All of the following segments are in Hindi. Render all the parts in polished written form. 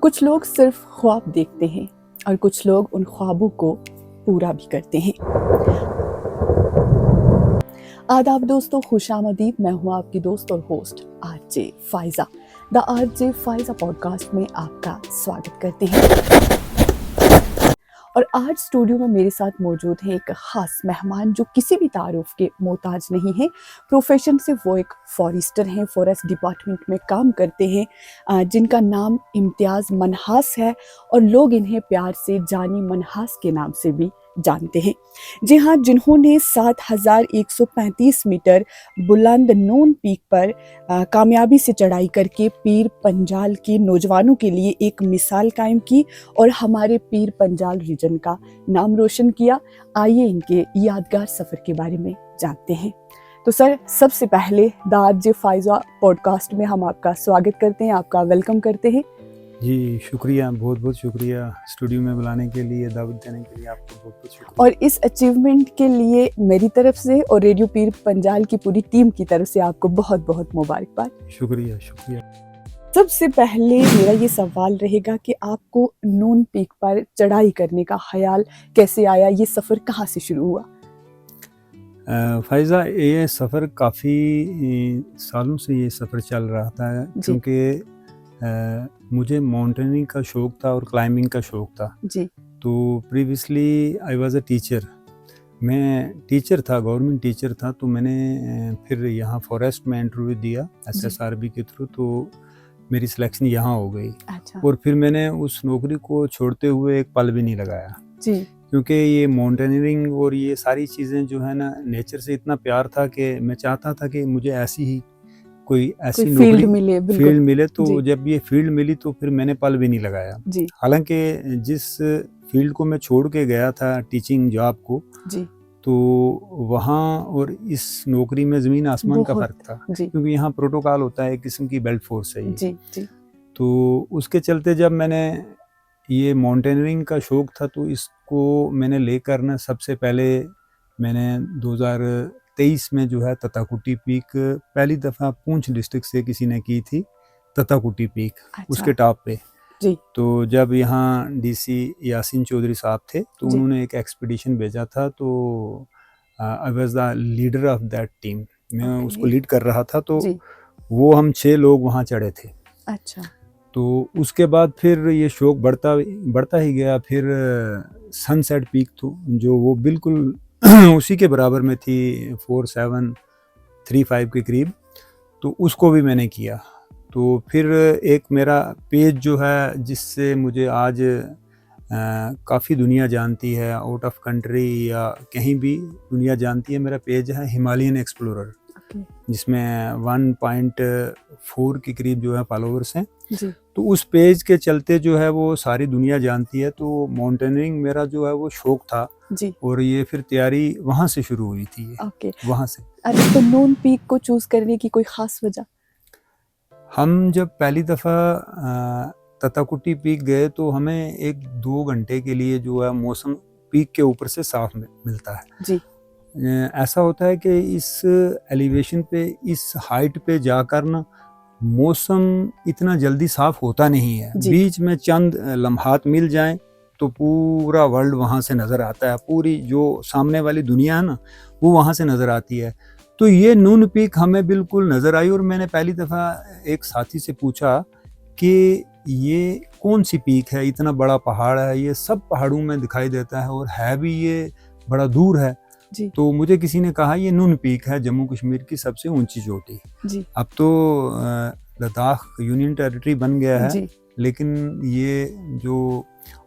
कुछ लोग सिर्फ ख्वाब देखते हैं और कुछ लोग उन ख्वाबों को पूरा भी करते हैं। आदाब दोस्तों, खुशामदीद। मैं हूँ आपकी दोस्त और host RJ Pfizer. The RJ Pfizer podcast में आपका स्वागत करते हैं। और आज स्टूडियो में मेरे साथ मौजूद है एक ख़ास मेहमान जो किसी भी तारुफ के मोहताज नहीं है। प्रोफेशन से वो एक फॉरेस्टर हैं, फॉरेस्ट डिपार्टमेंट में काम करते हैं, जिनका नाम इम्तियाज़ मनहास है और लोग इन्हें प्यार से जानी मनहास के नाम से भी जानते हैं। जी हाँ, जिन्होंने 7135 मीटर बुलंद नून पीक पर कामयाबी से चढ़ाई करके पीर पंजाल के नौजवानों के लिए एक मिसाल कायम की और हमारे पीर पंजाल रीजन का नाम रोशन किया। आइए इनके यादगार सफ़र के बारे में जानते हैं। तो सर, सबसे पहले द आरजे फाइजा पॉडकास्ट में हम आपका स्वागत करते हैं, आपका वेलकम करते हैं। जी शुक्रिया, बहुत बहुत शुक्रिया स्टूडियो में बुलाने के लिए, दावत देने के लिए आपको बहुत बहुत शुक्रिया। और इस अचीवमेंट के लिए मेरी तरफ से और रेडियो पीर पंजाल की पूरी टीम की तरफ से आपको बहुत बहुत मुबारकबाद। शुक्रिया शुक्रिया। सबसे पहले मेरा ये सवाल रहेगा कि आपको नून पीक पर चढ़ाई करने का ख्याल कैसे आया, ये सफ़र कहाँ से शुरू हुआ? फ़ाइज़ा, ये सफ़र काफ़ी सालों से ये सफ़र चल रहा था, क्योंकि मुझे माउंटेनिंग का शौक़ था और क्लाइंबिंग का शौक़ था। जी। तो previously I was a teacher. मैं टीचर था, गवर्नमेंट टीचर था। तो मैंने फिर यहाँ फॉरेस्ट में इंटरव्यू दिया SSRB के थ्रू, तो मेरी सिलेक्शन यहाँ हो गई। अच्छा। और फिर मैंने उस नौकरी को छोड़ते हुए एक पल भी नहीं लगाया जी। क्योंकि ये माउंटेनियरिंग और ये सारी चीज़ें जो है ना, नेचर से इतना प्यार था कि मैं चाहता था कि मुझे ऐसी ही कोई ऐसी फील्ड नौकरी मिले। तो जी। जब ये फील्ड मिली तो फिर मैंने पल भी नहीं लगाया। जी। हालांकि जिस फील्ड को मैं छोड़ के गया था, टीचिंग जॉब को, जी। तो वहाँ और इस नौकरी में ज़मीन आसमान का फ़र्क था। क्योंकि यहाँ प्रोटोकॉल होता है, एक किस्म की बेल्ट फोर्स है ये। जी। जी। तो उसके चलते जब मैंने ये माउंटेनियरिंग का शौक़ था, तो इसको मैंने लेकर ना, सबसे पहले मैंने 2023 में जो है तताकुटी पीक पहली दफ़ा पूंछ डिस्ट्रिक्ट से किसी ने की थी, तताकुटी पीक। अच्छा। उसके टॉप पे। जी। तो जब यहाँ DC यासीन चौधरी साहब थे, तो उन्होंने एक एक्सपीडिशन भेजा था। तो I was the leader of that team. मैं उसको लीड कर रहा था। तो वो हम 6 लोग वहाँ चढ़े थे। अच्छा। तो उसके बाद फिर ये शौक़ बढ़ता ही गया। फिर सनसेट पीक तो जो वो बिल्कुल उसी के बराबर में थी, 4735 के करीब। तो उसको भी मैंने किया। तो फिर एक मेरा पेज जो है, जिससे मुझे आज काफ़ी दुनिया जानती है, आउट ऑफ कंट्री या कहीं भी दुनिया जानती है, मेरा पेज है हिमालयन एक्सप्लोरर, जिसमें 1.4 के करीब जो है फॉलोअर्स हैं। जी। तो उस पेज के चलते जो है वो सारी दुनिया जानती है। तो माउंटेनियरिंग मेरा जो है वो शौक़ था। जी। और ये फिर तैयारी वहाँ से शुरू हुई थी। ओके। वहाँ से। अरे, तो नून पीक को चूज़ करने की कोई ख़ास वजह? हम जब पहली दफ़ा तताकुटी पीक गए, तो हमें 1-2 घंटे के लिए जो है मौसम पीक के ऊपर से साफ मिलता है। जी। ऐसा होता है कि इस एलिवेशन पे, इस हाइट पे जाकर ना, मौसम इतना जल्दी साफ होता नहीं है। बीच में चंद लम्हात मिल जाएं तो पूरा वर्ल्ड वहाँ से नज़र आता है। पूरी जो सामने वाली दुनिया है ना, वो वहाँ से नज़र आती है। तो ये नून पीक हमें बिल्कुल नज़र आई। और मैंने पहली दफ़ा एक साथी से पूछा कि ये कौन सी पीक है, इतना बड़ा पहाड़ है, ये सब पहाड़ों में दिखाई देता है और है भी ये बड़ा दूर है। जी। तो मुझे किसी ने कहा ये नून पीक है, जम्मू कश्मीर की सबसे ऊंची चोटी। जी। अब तो लद्दाख यूनियन टेरिटरी बन गया है। जी। लेकिन ये जो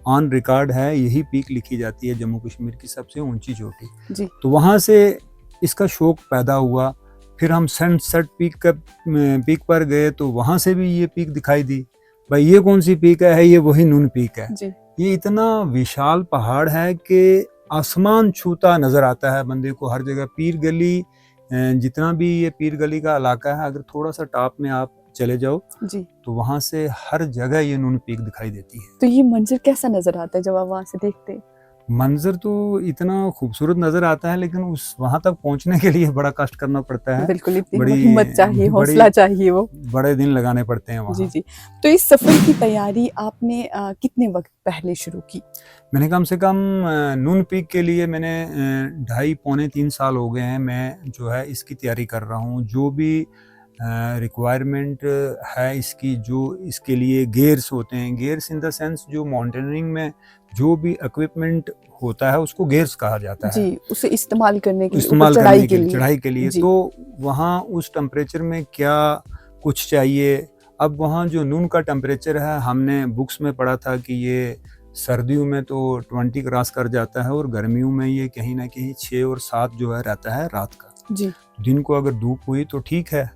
ऑन रिकॉर्ड है, यही पीक लिखी जाती है जम्मू कश्मीर की सबसे ऊंची चोटी। जी। तो वहाँ से इसका शौक़ पैदा हुआ। फिर हम सनसेट पीक पर गए, तो वहाँ से भी ये पीक दिखाई दी। भाई ये कौन सी पीक है? ये वही नून पीक है। जी। ये इतना विशाल पहाड़ है कि आसमान छूता नज़र आता है बंदे को हर जगह। पीर गली, जितना भी ये पीर गली का इलाका है, अगर थोड़ा सा टॉप में आप चले जाओ, जी, तो वहाँ से हर जगह ये नून पीक दिखाई देती है। तो ये मंजर कैसा नज़र आता है जब आप वहाँ से देखते हैं? मंजर तो इतना खूबसूरत नजर आता है, लेकिन उस वहां तक पहुंचने के लिए बड़ा कष्ट करना पड़ता है। बिल्कुल, इतनी बड़ी हिम्मत चाहिए, हौसला चाहिए वो। बड़े दिन लगाने पड़ते हैं जी, वहाँ। जी। तो इस सफ़र की तैयारी आपने कितने वक़्त पहले शुरू की? मैंने कम से कम नून पीक के लिए मैंने 2.5 पौने 3 साल हो गए हैं मैं जो है इसकी तैयारी कर रहा हूँ। जो भी रिक्वायरमेंट है इसकी, जो इसके लिए गियर्स होते हैं, गियर्स इन द सेंस जो माउंटेनियरिंग में जो भी इक्विपमेंट होता है उसको गियर्स कहा जाता है। जी, उसे इस्तेमाल करने के लिए, ऊपर इस्तेमाल चढ़ाई करने के के लिए, लिए। चढ़ाई के लिए। जी, तो वहाँ उस टेम्परेचर में क्या कुछ चाहिए। अब वहाँ जो नून का टेम्परेचर है, हमने बुक्स में पढ़ा था कि ये सर्दियों में तो 20 क्रॉस कर जाता है और गर्मियों में ये कहीं ना कहीं 6 और 7 जो है रहता है रात का। जी, दिन को अगर धूप हुई तो ठीक है,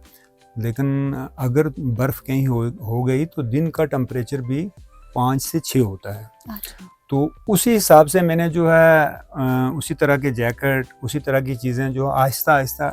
लेकिन अगर बर्फ़ कहीं हो गई तो दिन का टेम्परेचर भी 5 से 6 होता है। अच्छा। तो उसी हिसाब से मैंने जो है उसी तरह के जैकेट, उसी तरह की चीज़ें जो आहिस्ता आहिस्ता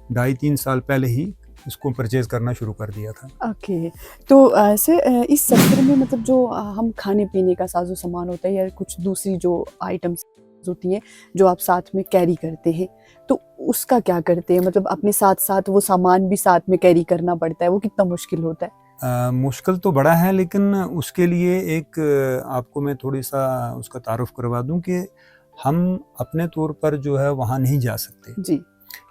2.5-3 साल पहले ही इसको परचेज़ करना शुरू कर दिया था। ओके। तो सर, इस सफ़र में मतलब जो हम खाने-पीने का साज़ो-सामान होता है या कुछ दूसरी जो आइटम्स होती हैं, जो आप साथ में कैरी करते हैं, तो उसका क्या करते हैं? मतलब अपने साथ-साथ वो सामान भी साथ में कैरी करना पड़ता है, वो कितना मुश्किल होता है? मुश्किल तो बड़ा है, लेकिन उसके लिए एक आपको मैं थोड़ी-सा उसका तारुफ़ करवा दूँ कि हम अपने तौर पर जो है वहाँ नहीं जा सकते, जी,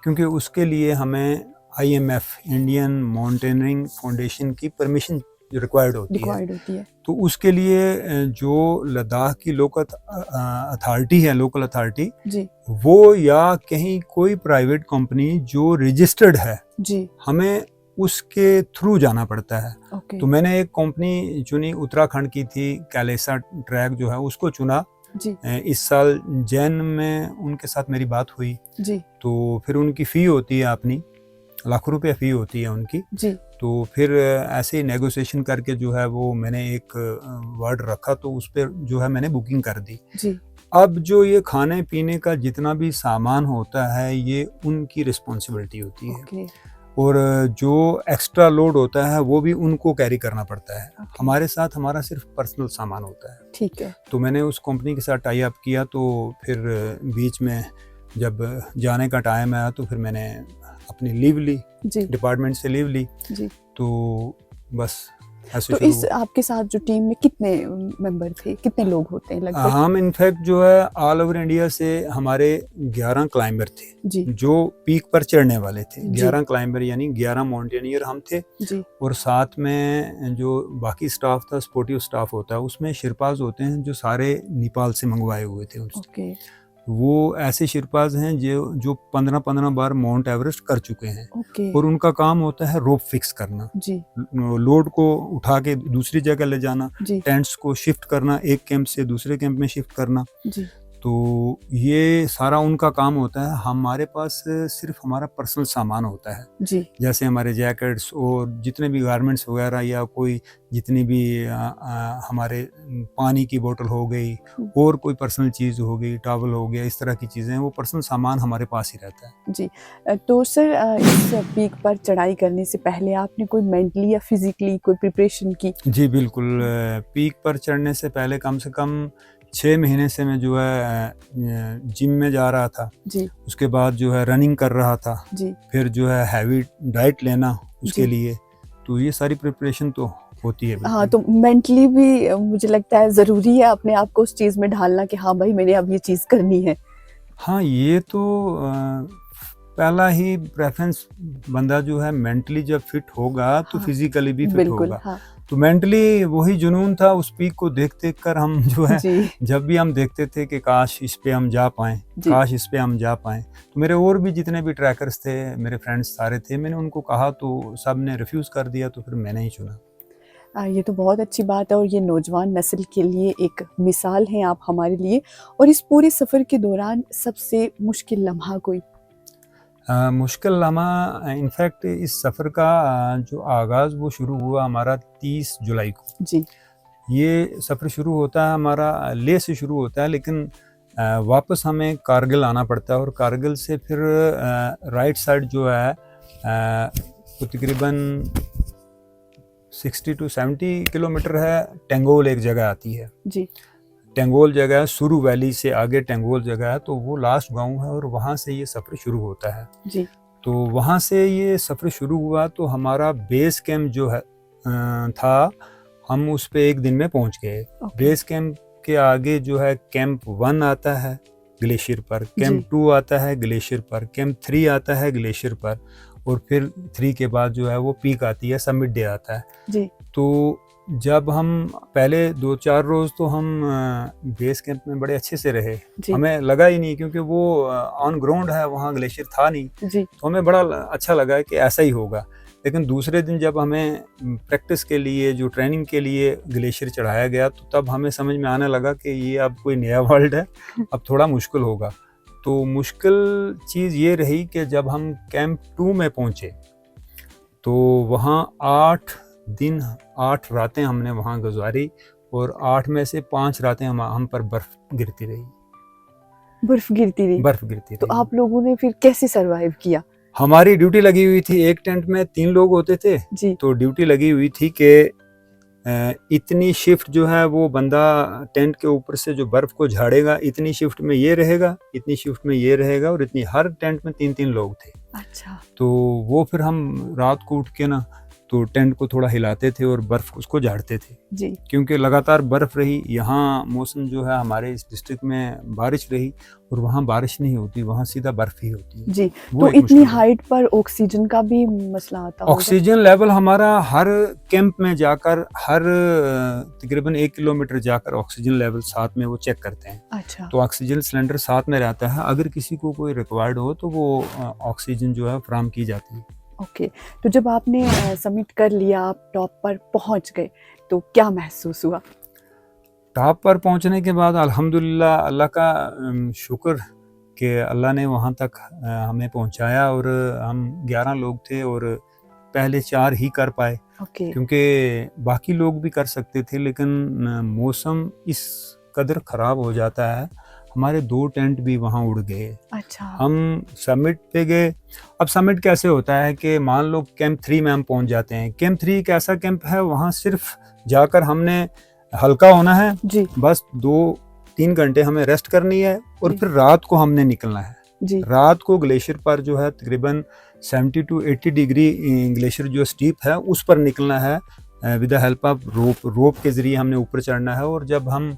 क्योंकि उसके लिए हमें IMF, इंडियन माउंटेनियरिंग फाउंडेशन की परमिशन रिक्वायर्ड होती है। रिक्वायर्ड होती है। तो उसके लिए जो लद्दाख की लोकल अथॉरिटी है, लोकल अथॉरिटी, जी, वो या कहीं कोई प्राइवेट कंपनी जो रजिस्टर्ड है, जी, हमें उसके थ्रू जाना पड़ता है। ओके, तो मैंने एक कंपनी चुनी, उत्तराखंड की थी, कैलेसा ट्रैक जो है उसको चुना। जी, इस साल जैन में उनके साथ मेरी बात हुई, जी, तो फिर उनकी फ़ी होती है अपनी, लाखों रुपए फ़ी होती है उनकी। जी, तो फिर ऐसे ही नेगोशिएशन करके जो है वो मैंने एक वर्ड रखा, तो उस पे जो है मैंने बुकिंग कर दी। जी, अब जो ये खाने-पीने का जितना भी सामान होता है, ये उनकी रिस्पॉन्सिबिलिटी होती है। ओके, और जो एक्स्ट्रा लोड होता है वो भी उनको कैरी करना पड़ता है। ओके, हमारे साथ हमारा सिर्फ पर्सनल सामान होता है। ठीक है। तो मैंने उस कंपनी के साथ टाई अप किया, तो फिर बीच में जब जाने का टाइम आया तो फिर मैंने अपनी लीव ली, जी, डिपार्टमेंट से लीव ली। जी। तो बस ऐसे तो शुरू इस हुआ। आपके साथ जो टीम में कितने मेंबर थे? कितने लोग होते हैं लगभग? हम इनफैक्ट जो है ऑल ओवर इंडिया से हमारे 11 क्लाइंबर थे, जी, जो पीक पर चढ़ने वाले थे। जी, 11 क्लाइंबर यानी 11 माउंटेनियर हम थे। जी, और साथ में जो बाकी स्टाफ था, सपोर्टिव स्टाफ होता है, उसमें शिरपाज होते हैं जो सारे नेपाल से मंगवाए हुए थे उसने। ओके, वो ऐसे शिरपाज हैं जो 15-15 बार माउंट एवरेस्ट कर चुके हैं, ओके, और उनका काम होता है रोप फिक्स करना, जी, लोड को उठा के दूसरी जगह ले जाना, जी, टेंट्स को शिफ्ट करना, एक कैंप से दूसरे कैंप में शिफ्ट करना। जी, तो ये सारा उनका काम होता है। हमारे पास सिर्फ हमारा पर्सनल सामान होता है, जी, जैसे हमारे जैकेट्स और जितने भी गारमेंट्स वगैरह, या कोई जितनी भी हमारे पानी की बोतल हो गई, हुँ, और कोई पर्सनल चीज़ हो गई, टॉवल हो गया, इस तरह की चीज़ें, वो पर्सनल सामान हमारे पास ही रहता है। जी। तो सर, इस पीक पर चढ़ाई करने से पहले आपने कोई मेंटली या फिज़िकली कोई प्रिपरेशन की? जी बिल्कुल, पीक पर चढ़ने से पहले कम से कम 6 महीने से मैं जो है जिम में जा रहा था। जी, उसके बाद जो है रनिंग कर रहा था। जी, फिर जो है हैवी डाइट लेना उसके जी। लिए। तो ये सारी प्रिपरेशन तो होती है हाँ, बिल्कुल। तो मेंटली भी मुझे लगता है ज़रूरी है अपने आप को उस चीज़ में ढालना कि हाँ भाई, मैंने अब ये चीज़ करनी है। हाँ, ये तो पहला ही प्रेफ़रेंस, बंदा जो है मेंटली जब फिट होगा तो हाँ, फिज़िकली भी फिट बिल्कुल, होगा। हाँ। तो मेंटली वही जुनून था, उस पीक को देख-देख कर हम जो है, जी, जब भी हम देखते थे कि काश इस पे हम जा पाएँ, जी। काश इस पे हम जा पाएँ। तो मेरे और भी जितने भी ट्रैकर्स थे, मेरे फ्रेंड्स सारे थे, मैंने उनको कहा तो सब ने रिफ्यूज़ कर दिया, तो फिर मैंने ही चुना। ये तो बहुत अच्छी बात है और ये नौजवान नस्ल के लिए एक मिसाल हैं आप हमारे लिए। और इस पूरे सफ़र के दौरान सबसे मुश्किल लम्हा कोई? मुश्किल लम्हा इनफैक्ट इस सफ़र का जो आगाज़ वो शुरू हुआ हमारा 30 जुलाई को। जी, ये सफ़र शुरू होता है हमारा लेह से शुरू होता है, लेकिन वापस हमें कारगिल आना पड़ता है, और कारगिल से फिर राइट साइड जो है वो तकरीबन 60 टू 70 किलोमीटर है, टेंगोल एक जगह आती है। जी, टेंगोल जगह है, सुरू वैली से आगे टेंगोल जगह है, तो वो लास्ट गांव है और वहाँ से ये सफ़र शुरू होता है जी। तो वहाँ से ये सफ़र शुरू हुआ तो हमारा बेस कैंप जो है था, हम उस पे एक दिन में पहुँच गए। बेस कैंप के आगे जो है कैंप 1 आता है ग्लेशियर पर, कैंप 2 आता है ग्लेशियर पर, कैंप 3 आता है ग्लेशियर पर, और फिर 3 के बाद जो है वो पीक आती है, समिट डे आता है जी। तो जब हम पहले 2-4 रोज़ तो हम बेस कैंप में बड़े अच्छे से रहे, हमें लगा ही नहीं, क्योंकि वो ऑन ग्राउंड है, वहाँ ग्लेशियर था नहीं जी। तो हमें बड़ा अच्छा लगा कि ऐसा ही होगा। लेकिन दूसरे दिन जब हमें प्रैक्टिस के लिए, जो ट्रेनिंग के लिए ग्लेशियर चढ़ाया गया, तो तब हमें समझ में आने लगा कि ये अब कोई नया वर्ल्ड है, अब थोड़ा मुश्किल होगा। तो मुश्किल चीज़ ये रही कि जब हम कैंप 2 में पहुँचे तो वहाँ 8 दिन 8 रातें हमने वहाँ गुजारी और 8 में से 5 रातें हम पर बर्फ गिरती रही। बर्फ गिरती रही। तो आप लोगों ने फिर कैसे सरवाइव किया? हमारी ड्यूटी लगी हुई थी, एक टेंट में 3 लोग होते थे जी। तो ड्यूटी लगी हुई थी कि इतनी शिफ्ट जो है वो बंदा टेंट के ऊपर से जो बर्फ को झाड़ेगा, इतनी शिफ्ट में ये रहेगा, इतनी शिफ्ट में ये रहेगा, और इतनी, हर टेंट में 3-3 लोग थे। अच्छा। तो वो फिर हम रात को उठ के ना तो टेंट को थोड़ा हिलाते थे और बर्फ उसको झाड़ते थे जी। क्योंकि लगातार बर्फ रही। यहाँ मौसम जो है हमारे इस डिस्ट्रिक्ट में बारिश रही और वहाँ बारिश नहीं होती, वहाँ सीधा बर्फ ही होती है जी। तो इतनी हाइट पर ऑक्सीजन का भी मसला आता होगा? ऑक्सीजन लेवल हमारा हर कैंप में जाकर, हर तकरीबन 1 किलोमीटर जाकर ऑक्सीजन लेवल साथ में वो चेक करते हैं। अच्छा। तो ऑक्सीजन सिलेंडर साथ में रहता है, अगर किसी को कोई रिक्वायर्ड हो तो वो ऑक्सीजन जो है फराहम की जाती है। ओके। तो जब आपने सबमिट कर लिया, आप टॉप पर पहुंच गए, तो क्या महसूस हुआ? टॉप पर पहुंचने के बाद अल्हम्दुलिल्लाह, अल्लाह का शुक्र कि अल्लाह ने वहां तक हमें पहुंचाया, और हम 11 लोग थे और पहले 4 ही कर पाए क्योंकि बाकी लोग भी कर सकते थे, लेकिन मौसम इस कदर ख़राब हो जाता है, हमारे 2 टेंट भी वहाँ उड़ गए। अच्छा। हम समिट पे गए। अब समिट कैसे होता है कि मान लो कैंप 3 में हम पहुंच जाते हैं। कैंप 3 एक ऐसा कैंप है, वहाँ सिर्फ जाकर हमने हल्का होना है जी। बस 2-3 घंटे हमें रेस्ट करनी है और फिर रात को हमने निकलना है जी। रात को ग्लेशियर पर जो है तकरीबन 70 to 80 डिग्री ग्लेशियर जो स्टीप है उस पर निकलना है with the help of rope के ज़रिए हमने ऊपर चढ़ना है। और जब हम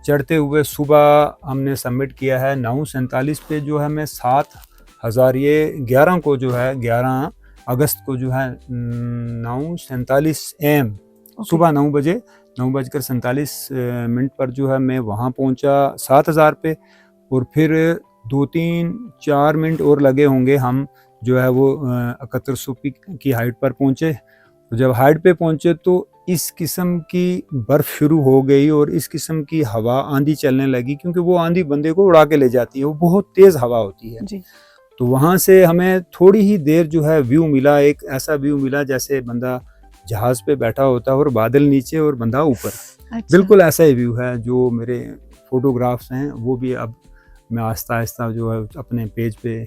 चढ़ते हुए सुबह हमने सबमिट किया है 9:47 पे, जो है मैं 7,000 ये 11 को जो है 11 अगस्त को जो है 9:47 AM सुबह 9 बजे 9:47 पर जो है मैं वहाँ पहुँचा 7,000 पे, और फिर 2-3-4 मिनट और लगे होंगे, हम जो है वो 7100 की हाइट पर पहुँचे। तो जब हाइट पे पहुँचे तो इस किस्म की बर्फ़ शुरू हो गई और इस किस्म की हवा, आंधी चलने लगी, क्योंकि वो आंधी बंदे को उड़ा के ले जाती है, वो बहुत तेज़ हवा होती है जी। तो वहाँ से हमें थोड़ी ही देर जो है व्यू मिला, एक ऐसा व्यू मिला जैसे बंदा जहाज़ पे बैठा होता है और बादल नीचे और बंदा ऊपर। अच्छा। बिल्कुल ऐसा ही व्यू है। जो मेरे फोटोग्राफ्स हैं वो भी अब मैं आहिस्ता आहिस्ता जो है अपने पेज पे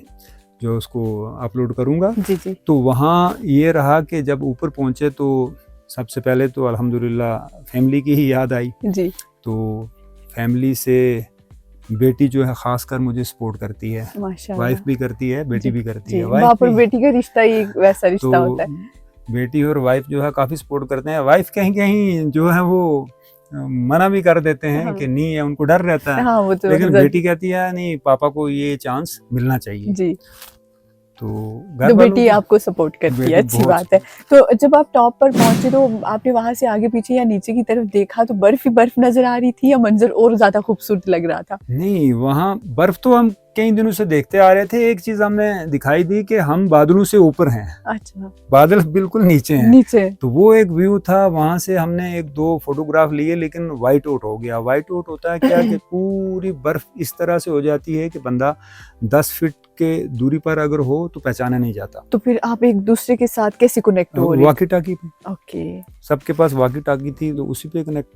जो उसको अपलोड करूँगा जी जी। तो वहाँ ये रहा कि जब ऊपर पहुँचे तो सबसे पहले तो अल्हम्दुलिल्लाह फैमिली की ही याद आई जी। तो फैमिली से बेटी जो है खासकर मुझे सपोर्ट करती है, वाइफ भी करती है, बेटी भी करती है। बाप और बेटी का रिश्ता ही वैसा रिश्ता होता है। बेटी और वाइफ जो है काफ़ी सपोर्ट करते हैं। वाइफ कहीं कहीं जो है वो मना भी कर देते हैं कि नहीं है, उनको डर रहता है। वो तो लेकिन बेटी कहती है नहीं, पापा को ये चांस मिलना चाहिए जी। तो बेटी आपको सपोर्ट करती है, अच्छी बात है। तो जब आप टॉप पर पहुंचे तो आपने वहां से आगे पीछे या नीचे की तरफ देखा तो बर्फ ही बर्फ नजर आ रही थी या मंजर और ज्यादा खूबसूरत लग रहा था? नहीं, वहाँ बर्फ तो हम कई दिनों से देखते आ रहे थे। एक चीज हमने दिखाई दी कि हम बादलों से ऊपर हैं। अच्छा। बादल बिल्कुल नीचे हैं। नीचे। तो वो एक व्यू था, वहां से हमने 1-2 फोटोग्राफ लिए, लेकिन वाइट आउट हो गया। वाइट आउट होता है क्या कि पूरी बर्फ इस तरह से हो जाती है कि बंदा 10 फीट के दूरी पर अगर हो तो पहचाना नहीं जाता। तो फिर आप एक दूसरे के साथ कैसे कनेक्ट हो रहे थे? वॉकी टॉकी पे। ओके। सबके पास वॉकी टॉकी थी तो उसी पे कनेक्ट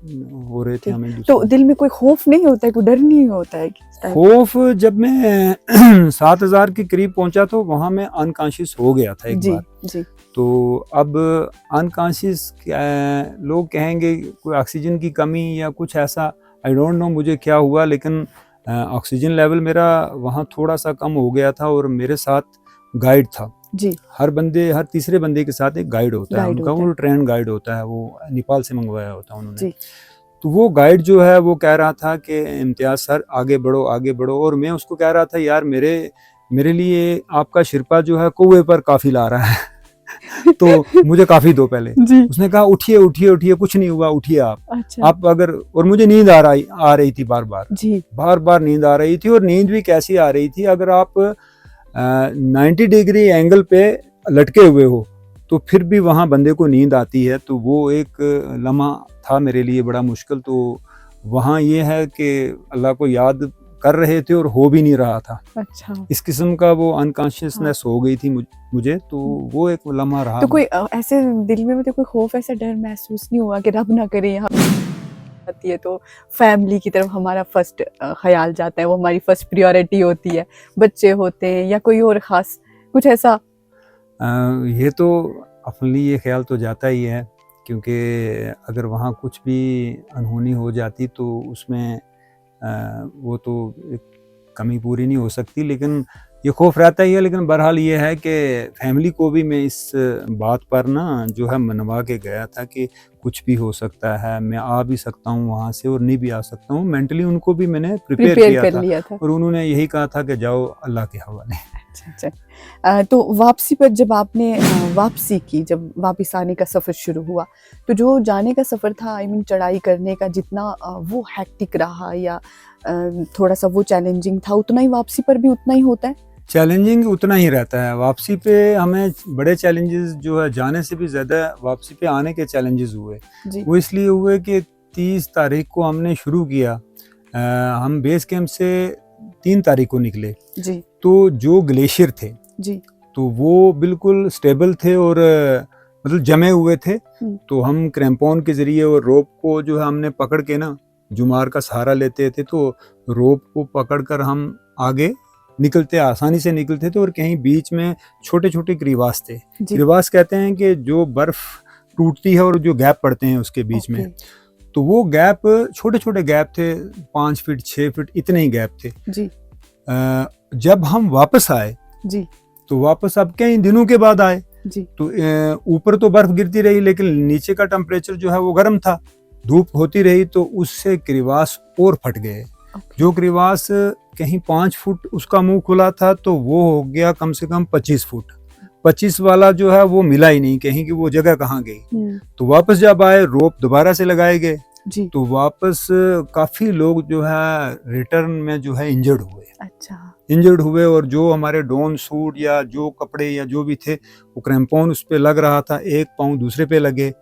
हो रहे थे हमें। तो दिल में कोई खौफ नहीं होता है, कोई डर नहीं होता है? खौफ, जब मैं 7,000 के करीब पहुंचा तो वहां मैं अनकॉन्शियस हो गया था एक बार जी। तो अब अनकॉन्शियस लोग कहेंगे कोई ऑक्सीजन की कमी या कुछ ऐसा, आई डोंट नो मुझे क्या हुआ, लेकिन ऑक्सीजन लेवल मेरा वहाँ थोड़ा सा कम हो गया था। और मेरे साथ गाइड था जी। हर तीसरे बंदे के साथ एक गाइड होता है उनका, वो ट्रेन गाइड होता है, वो नेपाल से मंगवाया होता है उन्होंने। तो वो गाइड जो है वो कह रहा था कि इम्तियाज सर आगे बढ़ो आगे बढ़ो, और मैं उसको कह रहा था यार मेरे लिए आपका शिरपा जो है कौवे पर काफी ला रहा है तो मुझे काफी दो पहले। उसने कहा उठिए उठिए उठिए, कुछ नहीं हुआ, उठिए आप। अच्छा। आप अगर, और मुझे नींद आ रही थी बार बार नींद आ रही थी। और नींद भी कैसी आ रही थी, अगर आप 90 डिग्री एंगल पे लटके हुए हो तो फिर भी वहाँ बंदे को नींद आती है। तो वो एक लम्हा था मेरे लिए बड़ा मुश्किल। तो वहाँ ये है कि अल्लाह को याद कर रहे थे और हो भी नहीं रहा था। अच्छा। इस किस्म का वो अनकॉन्शियसनेस हो गई थी मुझे। तो वो एक लम्हा रहा। तो कोई ऐसे दिल में कोई खौफ, ऐसा डर महसूस नहीं हुआ कि रब ना करे यहाँ आती है तो फैमिली की तरफ हमारा फर्स्ट ख्याल जाता है, वो हमारी फर्स्ट प्रायोरिटी होती है, बच्चे होते हैं या कोई और ख़ास कुछ ऐसा? ये तो अपने ये ख्याल तो जाता ही है, क्योंकि अगर वहाँ कुछ भी अनहोनी हो जाती तो उसमें वो तो एक कमी पूरी नहीं हो सकती, लेकिन ये खौफ रहता ही है। लेकिन बहरहाल ये है कि फैमिली को भी मैं इस बात पर ना जो है मनवा के गया था कि कुछ भी हो सकता है, मैं आ भी सकता हूँ वहाँ से और नहीं भी आ सकता हूँ। मेंटली उनको भी मैंने प्रिपेयर किया था और उन्होंने यही कहा था कि जाओ अल्लाह के हवाले। अच्छा। तो वापसी पर जब आपने वापसी की, जब वापस आने का सफ़र शुरू हुआ, तो जो जाने का सफ़र था, आई मीन चढ़ाई करने का, जितना वो हैक्टिक रहा या थोड़ा सा वो चैलेंजिंग था, उतना ही वापसी पर भी उतना ही होता है? चैलेंजिंग उतना ही रहता है। वापसी पे हमें बड़े चैलेंजेस जो है जाने से भी ज़्यादा वापसी पे आने के चैलेंजेस हुए। वो इसलिए हुए कि 30 तारीख को हमने शुरू किया, हम बेस कैंप से 3 तारीख को निकले जी। तो जो ग्लेशियर थे जी, तो वो बिल्कुल स्टेबल थे और मतलब जमे हुए थे। तो हम क्रैम्पोन के जरिए और रोप को जो है हमने पकड़ के ना जुमार का सहारा लेते थे, तो रोप को पकड़कर हम आगे निकलते, आसानी से निकलते थे। और कहीं बीच में छोटे छोटे क्रीवास थे। क्रीवास कहते हैं कि जो बर्फ टूटती है और जो गैप पड़ते हैं उसके बीच में, तो वो गैप छोटे छोटे गैप थे, 5 फीट 6 फीट इतने ही गैप थे जी। जब हम वापस आए जी, तो वापस अब कई दिनों के बाद आए जी, तो ऊपर तो बर्फ गिरती रही लेकिन नीचे का टेम्परेचर जो है वो गर्म था, धूप होती रही, तो उससे क्रीवास और फट गए। जो क्रीवास कहीं 5 फुट उसका मुंह खुला था, तो वो हो गया कम से कम 25 फुट। 25 वाला जो है वो मिला ही नहीं कहीं कि वो जगह कहाँ गई। तो वापस जब आए, रोप दोबारा से लगाए गए जी, तो वापस काफी लोग जो है रिटर्न में जो है इंजर्ड हुए। अच्छा, इंजर्ड हुए। और जो हमारे डोन सूट या जो कपड़े या जो भी थे, वो क्रैम्पोन उस पे लग रहा था, एक पाँव दूसरे पे लगे,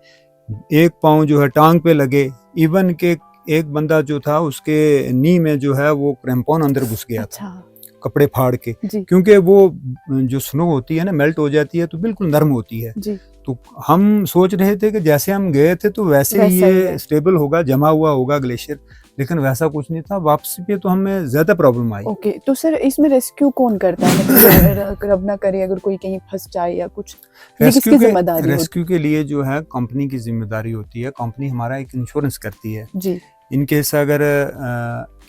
एक पाँव जो है टांग पे लगे, इवन के एक बंदा जो था उसके नी में जो है वो क्रैम्पोन अंदर घुस गया था कपड़े फाड़ के, क्योंकि वो जो स्नो होती है ना मेल्ट हो जाती है तो बिल्कुल नरम होती है। तो हम सोच रहे थे कि जैसे हम गए थे तो वैसे ही ये स्टेबल होगा, जमा हुआ होगा ग्लेशियर, लेकिन वैसा कुछ नहीं था। वापसी पे तो हमें ज्यादा प्रॉब्लम आई। ओके, तो सर इसमें रेस्क्यू कौन करता है? मतलब रब ना करे अगर कोई कहीं फंस जाए या कुछ, रेस्क्यू के लिए जो है कंपनी की जिम्मेदारी होती है। कंपनी हमारा एक इंश्योरेंस करती है जी। इन केस अगर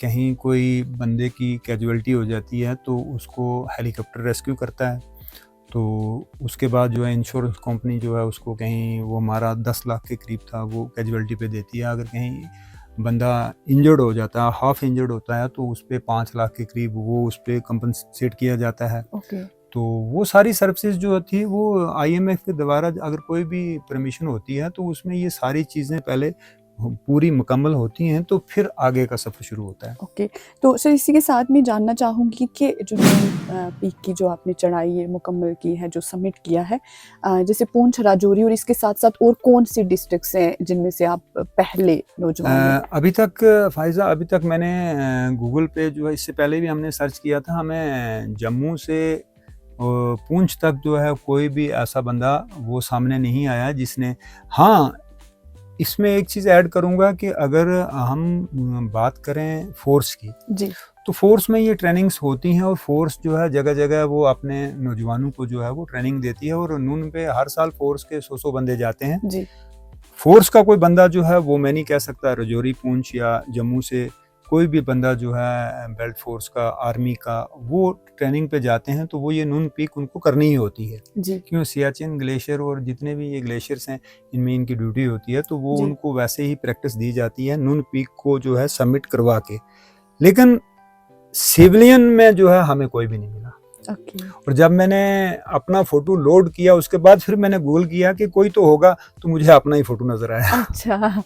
कहीं कोई बंदे की कैजुअलिटी हो जाती है तो उसको हेलीकॉप्टर रेस्क्यू करता है। तो उसके बाद जो है इंश्योरेंस कंपनी जो है उसको कहीं, वो हमारा 10 लाख के करीब था, वो कैजुअलिटी पे देती है। अगर कहीं बंदा इंजर्ड हो जाता है, हाफ इंजर्ड होता है, तो उस पर 5 लाख के करीब वो उस पर कंपनसेट किया जाता है। तो वो सारी सर्विसेज जो थी वो IMF के द्वारा अगर कोई भी परमिशन होती है तो उसमें ये सारी चीज़ें पहले पूरी मुकम्मल होती हैं, तो फिर आगे का सफ़र शुरू होता है। ओके, तो सर इसी के साथ मैं जानना चाहूँगी कि जो पीक की जो आपने चढ़ाई मुकम्मल की है, जो समिट किया है, जैसे पूंछ, राजौरी और इसके साथ साथ और कौन सी डिस्ट्रिक्ट्स हैं जिनमें से आप पहले नौजवान? अभी तक फायजा, अभी तक मैंने गूगल पे जो है, इससे पहले भी हमने सर्च किया था, हमें जम्मू से पूंछ तक जो है कोई भी ऐसा बंदा वो सामने नहीं आया जिसने, हाँ इसमें एक चीज़ ऐड करूंगा कि अगर हम बात करें फोर्स की जी, तो फोर्स में ये ट्रेनिंग्स होती हैं और फोर्स जो है जगह जगह वो अपने नौजवानों को जो है वो ट्रेनिंग देती है और नून पे हर साल फोर्स के 100 बंदे जाते हैं जी। फोर्स का कोई बंदा जो है वो मैं नहीं कह सकता राजौरी पूंछ या जम्मू से कोई भी बंदा जो है बेल्ट फोर्स का आर्मी का वो ट्रेनिंग पे जाते हैं तो वो ये नून पीक उनको करनी ही होती है जी। क्यों सियाचिन ग्लेशियर और जितने भी ये ग्लेशियर्स हैं इनमें इनकी ड्यूटी होती है तो वो जी। उनको वैसे ही प्रैक्टिस दी जाती है नून पीक को जो है सबमिट करवा के। लेकिन सिविलियन में जो है हमें कोई भी नहीं मिला। और जब मैंने अपना फोटो लोड किया उसके बाद फिर मैंने गूगल किया कि कोई तो होगा तो मुझे अपना ही फोटो नजर आया। अच्छा,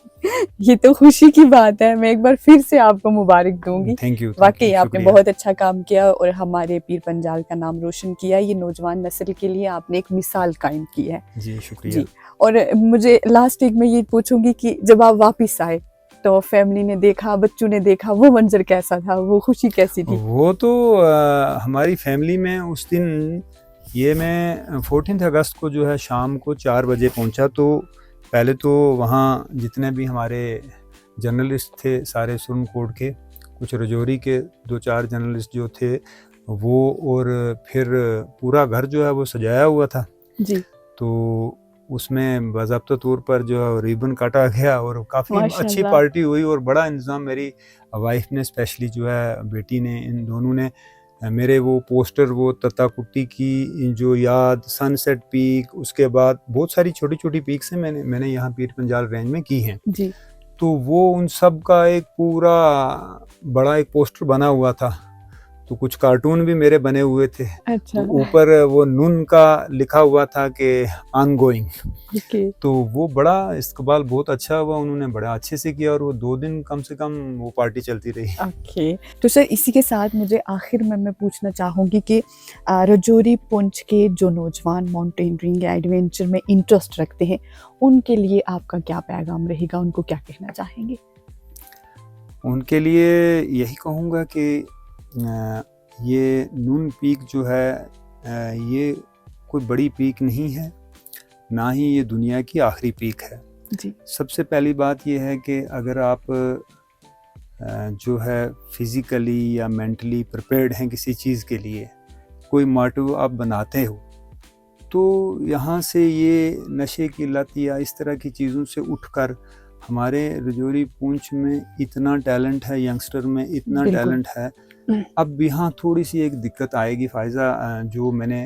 ये तो खुशी की बात है। मैं एक बार फिर से आपको मुबारक दूंगी। Thank you. वाकई आपने बहुत अच्छा काम किया और हमारे पीर पंजाल का नाम रोशन किया। ये नौजवान नस्ल के लिए आपने एक मिसाल कायम की है। जी शुक्रिया। और मुझे लास्ट एक में ये पूछूंगी कि जब आप वापिस आए तो फैमिली ने देखा, बच्चों ने देखा, वो मंजर कैसा था, वो खुशी कैसी थी? वो तो हमारी फैमिली में उस दिन ये मैं 14 अगस्त को जो है शाम को 4 बजे पहुंचा तो पहले तो वहाँ जितने भी हमारे जर्नलिस्ट थे सारे सुरनकोट के, कुछ राजौरी के 2-4 जर्नलिस्ट जो थे वो, और फिर पूरा घर जो है वो सजाया हुआ था जी। तो उसमें बाज़ाब्ता तौर पर जो है रिबन काटा गया और काफ़ी अच्छी पार्टी हुई और बड़ा इंतज़ाम मेरी वाइफ ने स्पेशली जो है बेटी ने इन दोनों ने मेरे वो पोस्टर वो तत्ता कुट्टी की जो याद सनसेट पीक उसके बाद बहुत सारी छोटी छोटी पीक्स हैं मैंने यहाँ पीर पंजाल रेंज में की हैं जी। तो वो उन सब का एक पूरा बड़ा एक पोस्टर बना हुआ था तो कुछ कार्टून भी मेरे बने हुए थे। अच्छा। तो ऊपर वो नून का लिखा हुआ था कि ऑनगोइंग। तो वो बड़ा इस्तकबाल बहुत अच्छा हुआ, उन्होंने बड़ा अच्छे से किया और वो 2 दिन कम से कम वो पार्टी चलती रही। ओके। तो सर इसी के साथ मुझे आखिर में मैं पूछना चाहूँगी कि राजौरी पुंछ के जो नौजवान माउंटेनियरिंग या एडवेंचर में इंटरेस्ट रखते हैं उनके लिए आपका क्या पैगाम रहेगा, उनको क्या कहना चाहेंगे? उनके लिए यही कहूँगा कि ये नून पीक जो है ये कोई बड़ी पीक नहीं है, ना ही ये दुनिया की आखिरी पीक है। जी। सबसे पहली बात ये है कि अगर आप जो है फिज़िकली या मेंटली प्रिपेयर्ड हैं किसी चीज़ के लिए, कोई मोटिव आप बनाते हो, तो यहाँ से ये नशे की लत या इस तरह की चीज़ों से उठकर हमारे राजौरी पुंछ में इतना टैलेंट है, यंगस्टर में इतना टैलेंट है। अब यहाँ थोड़ी सी एक दिक्कत आएगी फ़ायज़ा, जो मैंने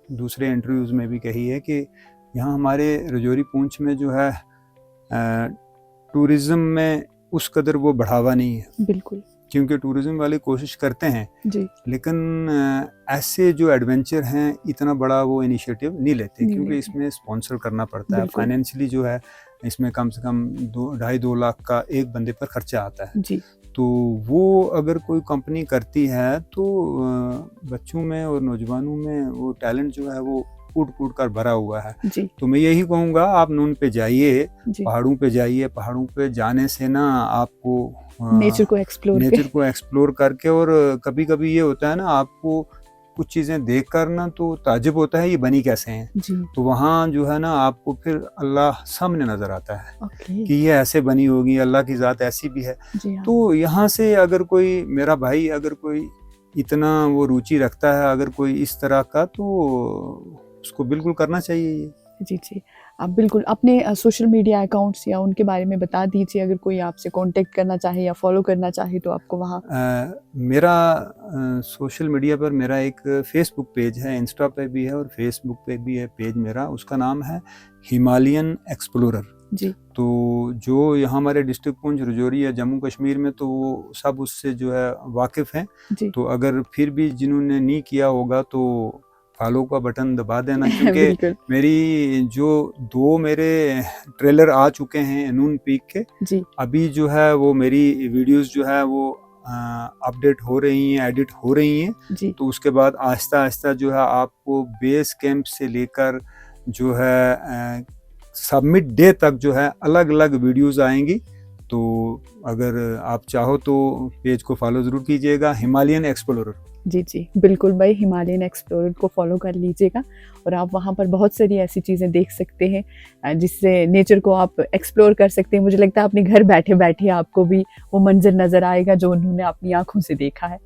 दूसरे इंटरव्यूज़ में भी कही है कि यहाँ हमारे राजौरी पुंछ में जो है टूरिज़्म में उस कदर वो बढ़ावा नहीं है। बिल्कुल। क्योंकि टूरिज़्म वाले कोशिश करते हैं जी। लेकिन ऐसे जो एडवेंचर हैं इतना बड़ा वो इनिशिएटिव नहीं लेते क्योंकि इसमें स्पॉन्सर करना पड़ता है। फाइनेंशियली जो है इसमें कम से कम 2-2.5 लाख का एक बंदे पर खर्चा आता है। जी। तो वो अगर कोई कंपनी करती है तो बच्चों में और नौजवानों में वो टैलेंट जो है वो कूट कर भरा हुआ है। जी। तो मैं यही कहूँगा आप नून पे जाइए, पहाड़ों पे जाइए, पहाड़ों पे जाने से ना आपको नेचर को एक्सप्लोर करके, और कभी कभी ये होता है ना आपको कुछ चीज़ें देख कर ना तो ताज्जुब होता है ये बनी कैसे हैं। जी। तो वहाँ जो है ना आपको फिर अल्लाह सामने नज़र आता है कि ये ऐसे बनी होगी, अल्लाह की ज़ात ऐसी भी है। तो यहाँ से अगर कोई मेरा भाई अगर कोई इतना वो रुचि रखता है अगर कोई इस तरह का तो उसको बिल्कुल करना चाहिए ये। जी जी, आप बिल्कुल अपने सोशल मीडिया अकाउंट्स या उनके बारे में बता दीजिए, अगर कोई आपसे कांटेक्ट करना चाहे या फॉलो करना चाहे तो आपको वहाँ। मेरा सोशल मीडिया पर मेरा एक फेसबुक पेज है, इंस्टा पे भी है और फेसबुक पे भी है पेज मेरा, उसका नाम है हिमालयन एक्सप्लोरर। जी। तो जो यहाँ हमारे डिस्ट्रिक्ट पुंछ राजौरी या जम्मू कश्मीर में तो वो सब उससे जो है वाकिफ़ हैं। तो अगर फिर भी जिन्होंने नहीं किया होगा तो फॉलो का बटन दबा देना क्योंकि मेरी जो 2 मेरे ट्रेलर आ चुके हैं नून पीक के। जी। अभी जो है वो मेरी वीडियोस जो है वो अपडेट हो रही हैं, एडिट हो रही हैं। जी। तो उसके बाद आहिस्ता आहिस्ता जो है आपको बेस कैंप से लेकर जो है सबमिट डे तक जो है अलग अलग वीडियोस आएंगी। तो अगर आप चाहो तो पेज को फॉलो ज़रूर कीजिएगा, हिमालयन एक्सप्लोरर। जी जी बिल्कुल भाई, हिमालयन एक्सप्लोरर को फॉलो कर लीजिएगा और आप वहाँ पर बहुत सारी ऐसी चीज़ें देख सकते हैं जिससे नेचर को आप एक्सप्लोर कर सकते हैं। मुझे लगता है अपने घर बैठे बैठे आपको भी वो मंजर नज़र आएगा जो उन्होंने अपनी आँखों से देखा है।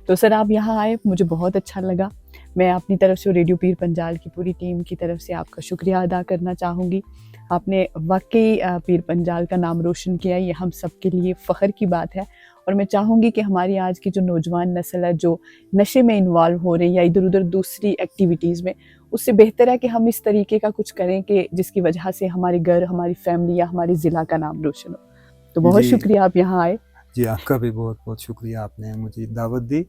तो सर आप यहाँ आए, मुझे बहुत अच्छा लगा। मैं अपनी तरफ से रेडियो पीर पंजाल की पूरी टीम की तरफ से आपका शुक्रिया अदा करना चाहूँगी। आपने वाकई पीर पंजाल का नाम रोशन किया, ये हम सब के लिए फ़ख्र की बात है। और मैं चाहूँगी कि हमारी आज की जो नौजवान नस्ल है जो नशे में इन्वॉल्व हो रही है या इधर उधर दूसरी एक्टिविटीज़ में, उससे बेहतर है कि हम इस तरीके का कुछ करें कि जिसकी वजह से हमारे घर, हमारी फैमिली या हमारे ज़िला का नाम रोशन हो। तो बहुत जी शुक्रिया आप यहाँ आए। जी, आपका भी बहुत बहुत शुक्रिया, आपने मुझे दावत दी।